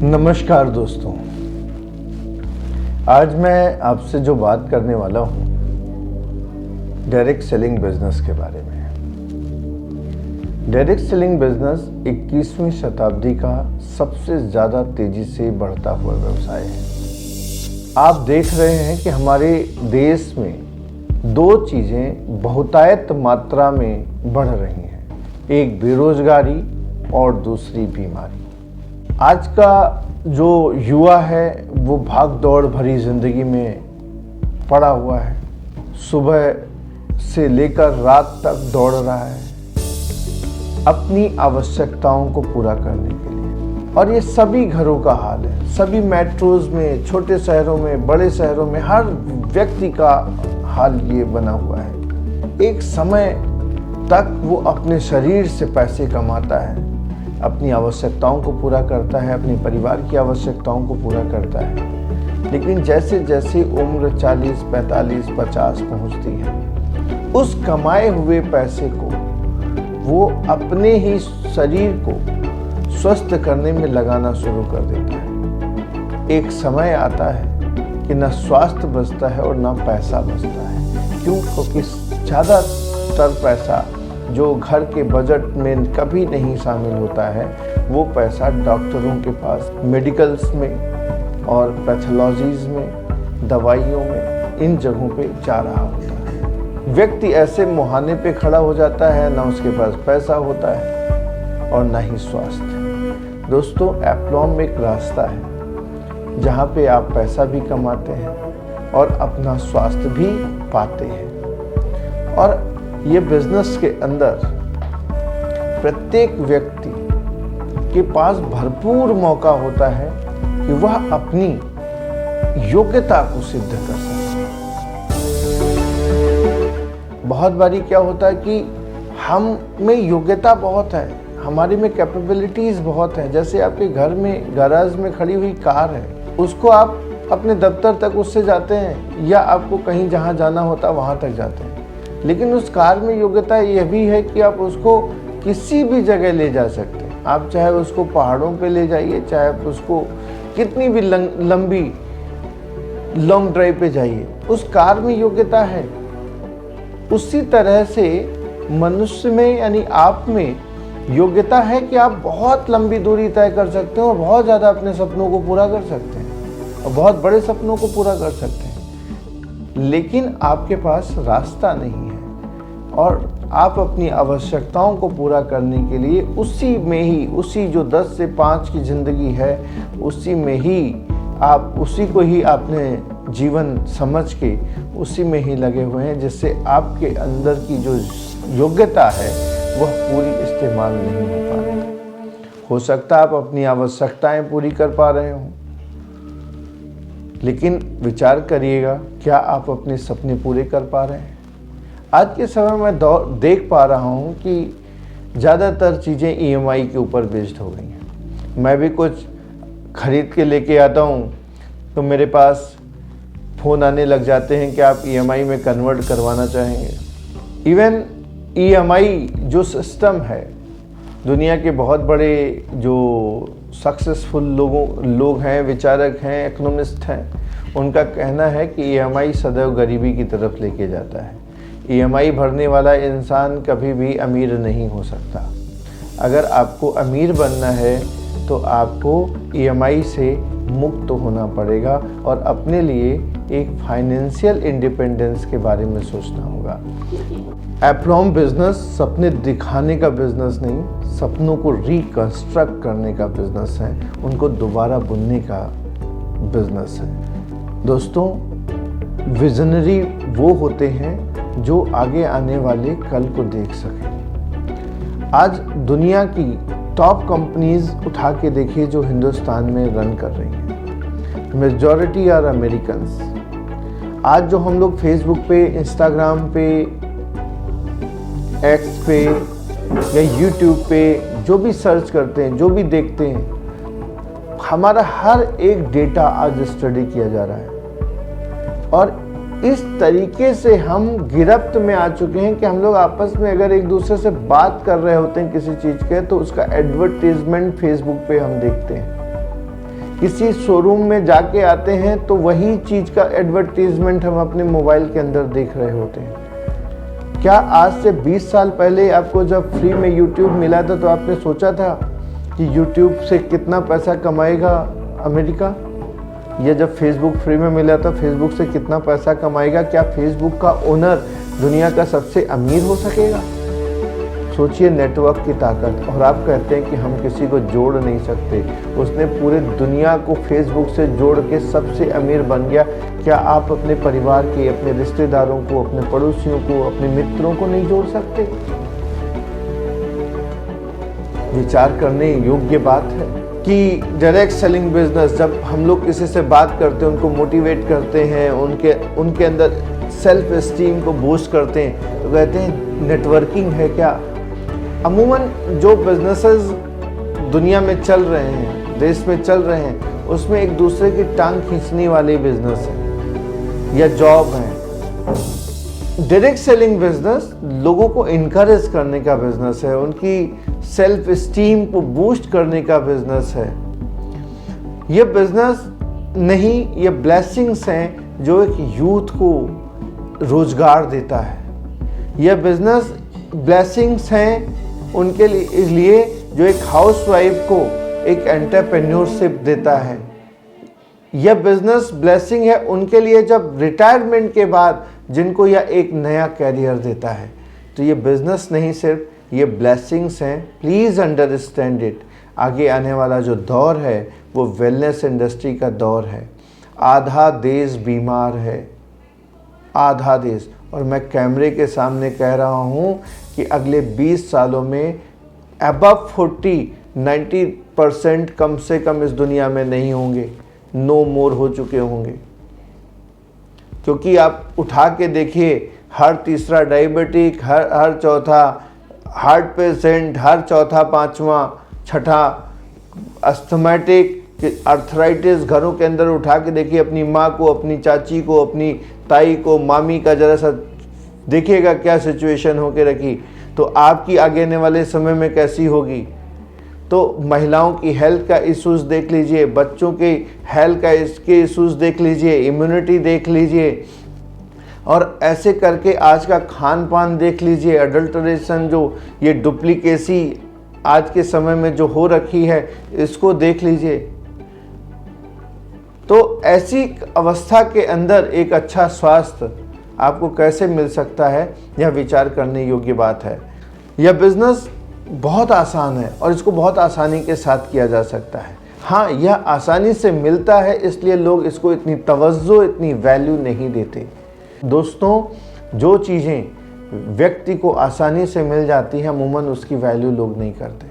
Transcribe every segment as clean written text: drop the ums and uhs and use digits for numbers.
नमस्कार दोस्तों, आज मैं आपसे जो बात करने वाला हूँ डायरेक्ट सेलिंग बिजनेस के बारे में। डायरेक्ट सेलिंग बिजनेस 21वीं शताब्दी का सबसे ज़्यादा तेज़ी से बढ़ता हुआ व्यवसाय है। आप देख रहे हैं कि हमारे देश में दो चीज़ें बहुतायत मात्रा में बढ़ रही हैं, एक बेरोजगारी और दूसरी बीमारी। आज का जो युवा है वो भाग दौड़ भरी ज़िंदगी में पड़ा हुआ है, सुबह से लेकर रात तक दौड़ रहा है अपनी आवश्यकताओं को पूरा करने के लिए। और ये सभी घरों का हाल है, सभी मेट्रोज में, छोटे शहरों में, बड़े शहरों में, हर व्यक्ति का हाल ये बना हुआ है। एक समय तक वो अपने शरीर से पैसे कमाता है, अपनी आवश्यकताओं को पूरा करता है, अपने परिवार की आवश्यकताओं को पूरा करता है, लेकिन जैसे जैसे उम्र 40, 45, 50 पहुंचती है, उस कमाए हुए पैसे को वो अपने ही शरीर को स्वस्थ करने में लगाना शुरू कर देता है। एक समय आता है कि न स्वास्थ्य बचता है और न पैसा बचता है। क्यों? क्योंकि ज़्यादातर पैसा जो घर के बजट में कभी नहीं शामिल होता है, वो पैसा डॉक्टरों के पास, मेडिकल्स में और पैथोलॉजीज में, दवाइयों में, इन जगहों पे जा रहा होता है। व्यक्ति ऐसे मुहाने पे खड़ा हो जाता है, ना उसके पास पैसा होता है और ना ही स्वास्थ्य। दोस्तों, एप्लॉम एक रास्ता है जहाँ पे आप पैसा भी कमाते हैं और अपना स्वास्थ्य भी पाते हैं। और ये बिजनेस के अंदर प्रत्येक व्यक्ति के पास भरपूर मौका होता है कि वह अपनी योग्यता को सिद्ध कर सके। बहुत बारी क्या होता है कि हम में योग्यता बहुत है, हमारे में कैपेबिलिटीज बहुत है। जैसे आपके घर में गैराज में खड़ी हुई कार है, उसको आप अपने दफ्तर तक उससे जाते हैं या आपको कहीं जहाँ जाना होता है वहाँ तक जाते हैं, लेकिन उस कार में योग्यता यह भी है कि आप उसको किसी भी जगह ले जा सकते हैं। आप चाहे उसको पहाड़ों पे ले जाइए, चाहे आप उसको कितनी भी लंबी लॉन्ग ड्राइव पे जाइए, उस कार में योग्यता है। उसी तरह से मनुष्य में यानी आप में योग्यता है कि आप बहुत लंबी दूरी तय कर सकते हैं और बहुत ज़्यादा अपने सपनों को पूरा कर सकते हैं और बहुत बड़े सपनों को पूरा कर सकते हैं, लेकिन आपके पास रास्ता नहीं है और आप अपनी आवश्यकताओं को पूरा करने के लिए उसी में ही, उसी जो 10 से 5 की ज़िंदगी है, उसी में ही आप, उसी को ही आपने जीवन समझ के उसी में ही लगे हुए हैं, जिससे आपके अंदर की जो योग्यता है वह पूरी इस्तेमाल नहीं हो पा रही। हो सकता है आप अपनी आवश्यकताएं पूरी कर पा रहे हों, लेकिन विचार करिएगा, क्या आप अपने सपने पूरे कर पा रहे हैं? आज के समय में देख पा रहा हूँ कि ज़्यादातर चीज़ें EMI के ऊपर बेस्ड हो गई हैं। मैं भी कुछ खरीद के लेके आता हूँ तो मेरे पास फ़ोन आने लग जाते हैं कि आप EMI में कन्वर्ट करवाना चाहेंगे। इवन EMI जो सिस्टम है, दुनिया के बहुत बड़े जो सक्सेसफुल लोग हैं, विचारक हैं, इकोनॉमिस्ट हैं, उनका कहना है कि EMI सदैव गरीबी की तरफ लेके जाता है। EMI भरने वाला इंसान कभी भी अमीर नहीं हो सकता। अगर आपको अमीर बनना है तो आपको EMI से मुक्त होना पड़ेगा और अपने लिए एक फाइनेंशियल इंडिपेंडेंस के बारे में सोचना होगा। एप्लॉम बिजनेस सपने दिखाने का बिजनेस नहीं, सपनों को रिकंस्ट्रक्ट करने का बिजनेस है, उनको दोबारा बुनने का बिजनेस है। दोस्तों, विजनरी वो होते हैं जो आगे आने वाले कल को देख सकें। आज दुनिया की टॉप कंपनीज उठा के देखिए जो हिंदुस्तान में रन कर रही हैं, मेजॉरिटी आर अमेरिकन्स। आज जो हम लोग फेसबुक पे, इंस्टाग्राम पे, एक्स पे या यूट्यूब पे जो भी सर्च करते हैं, जो भी देखते हैं, हमारा हर एक डेटा आज स्टडी किया जा रहा है। और इस तरीके से हम गिरफ्त में आ चुके हैं कि हम लोग आपस में अगर एक दूसरे से बात कर रहे होते हैं किसी चीज़ के, तो उसका एडवर्टीजमेंट फेसबुक पे हम देखते हैं। किसी शोरूम में जाके आते हैं तो वही चीज़ का एडवर्टीजमेंट हम अपने मोबाइल के अंदर देख रहे होते हैं। क्या आज से 20 साल पहले आपको जब फ्री में YouTube मिला था तो आपने सोचा था कि YouTube से कितना पैसा कमाएगा अमेरिका? या जब Facebook फ्री में मिला था Facebook से कितना पैसा कमाएगा? क्या Facebook का ओनर दुनिया का सबसे अमीर हो सकेगा? सोचिए नेटवर्क की ताकत। और आप कहते हैं कि हम किसी को जोड़ नहीं सकते। उसने पूरे दुनिया को फेसबुक से जोड़ के सबसे अमीर बन गया। क्या आप अपने परिवार के, अपने रिश्तेदारों को, अपने पड़ोसियों को, अपने मित्रों को नहीं जोड़ सकते? विचार करने योग्य बात है कि डायरेक्ट सेलिंग बिजनेस, जब हम लोग किसी से बात करते हैं, उनको मोटिवेट करते हैं, उनके अंदर सेल्फ एस्टीम को बूस्ट करते हैं, तो कहते हैं नेटवर्किंग है क्या? अमूमन जो बिजनेसेस दुनिया में चल रहे हैं, देश में चल रहे हैं, उसमें एक दूसरे की टांग खींचने वाले बिजनेस है या जॉब है। डायरेक्ट सेलिंग बिजनेस लोगों को इनकरेज करने का बिजनेस है, उनकी सेल्फ एस्टीम को बूस्ट करने का बिजनेस है। ये बिजनेस नहीं, ये ब्लेसिंग्स हैं जो एक यूथ को रोजगार देता है। यह बिजनेस ब्लेसिंग्स हैं उनके लिए जो एक हाउसवाइफ को एक एंटरप्रेन्योरशिप देता है। यह बिजनेस ब्लेसिंग है उनके लिए जब रिटायरमेंट के बाद जिनको यह एक नया कैरियर देता है। तो ये बिजनेस नहीं, सिर्फ ये ब्लेसिंग्स हैं। Please understand it. आगे आने वाला जो दौर है वो वेलनेस इंडस्ट्री का दौर है। आधा देश बीमार है, आधा देश। और मैं कैमरे के सामने कह रहा हूँ कि अगले 20 सालों में अबव 90% कम से कम इस दुनिया में नहीं होंगे, नो मोर हो चुके होंगे। क्योंकि आप उठा के देखिए, हर तीसरा डायबिटिक, हर चौथा हार्ट पेशेंट, हर चौथा, पांचवा, छठा अस्थमेटिक, अर्थराइटिस। घरों के अंदर उठा के देखिए, अपनी माँ को, अपनी चाची को, अपनी ताई को, मामी का जरा सा देखिएगा क्या सिचुएशन होके रखी, तो आपकी आगे आने वाले समय में कैसी होगी। तो महिलाओं की हेल्थ का इश्यूज देख लीजिए, बच्चों के हेल्थ का इसके इश्यूज देख लीजिए, इम्यूनिटी देख लीजिए, और ऐसे करके आज का खान पान देख लीजिए, अडल्ट्रेशन, जो ये डुप्लीकेसी आज के समय में जो हो रखी है, इसको देख लीजिए। तो ऐसी अवस्था के अंदर एक अच्छा स्वास्थ्य आपको कैसे मिल सकता है, यह विचार करने योग्य बात है। यह बिजनेस बहुत आसान है और इसको बहुत आसानी के साथ किया जा सकता है। हाँ, यह आसानी से मिलता है, इसलिए लोग इसको इतनी तवज्जो, इतनी वैल्यू नहीं देते। दोस्तों, जो चीज़ें व्यक्ति को आसानी से मिल जाती हैं, अमूमन उसकी वैल्यू लोग नहीं करते।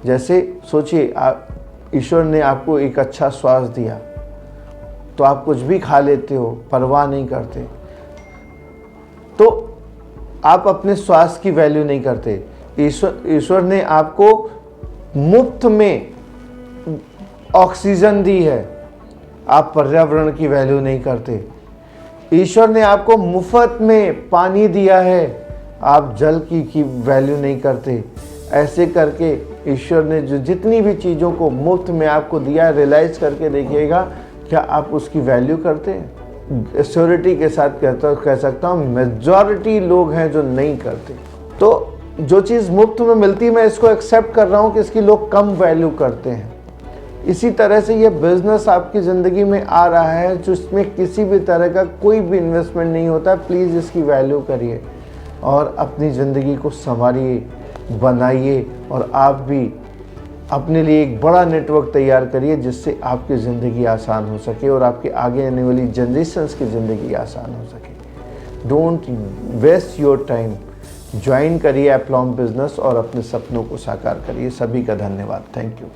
जैसे सोचिए, ईश्वर ने आपको एक अच्छा स्वास्थ्य दिया तो आप कुछ भी खा लेते हो, परवाह नहीं करते, तो आप अपने स्वास्थ्य की वैल्यू नहीं करते। ईश्वर ने आपको मुफ्त में ऑक्सीजन दी है, आप पर्यावरण की वैल्यू नहीं करते। ईश्वर ने आपको मुफ्त में पानी दिया है, आप जल की वैल्यू नहीं करते। ऐसे करके ईश्वर ने जो जितनी भी चीज़ों को मुफ्त में आपको दिया है, रियलाइज करके देखिएगा, क्या आप उसकी वैल्यू करते हैं? श्योरिटी के साथ कह सकता हूँ, मेजॉरिटी लोग हैं जो नहीं करते। तो जो चीज़ मुफ्त में मिलती है, मैं इसको एक्सेप्ट कर रहा हूँ कि इसकी लोग कम वैल्यू करते हैं। इसी तरह से ये बिजनेस आपकी ज़िंदगी में आ रहा है जिसमें किसी भी तरह का कोई भी इन्वेस्टमेंट नहीं होता। प्लीज़ इसकी वैल्यू करिए और अपनी ज़िंदगी को संवारिए, बनाइए, और आप भी अपने लिए एक बड़ा नेटवर्क तैयार करिए जिससे आपकी ज़िंदगी आसान हो सके और आपके आगे आने वाली जनरेशन्स की ज़िंदगी आसान हो सके। Don't waste your time. Join करिए एप्लॉम बिजनेस और अपने सपनों को साकार करिए। सभी का धन्यवाद। Thank you.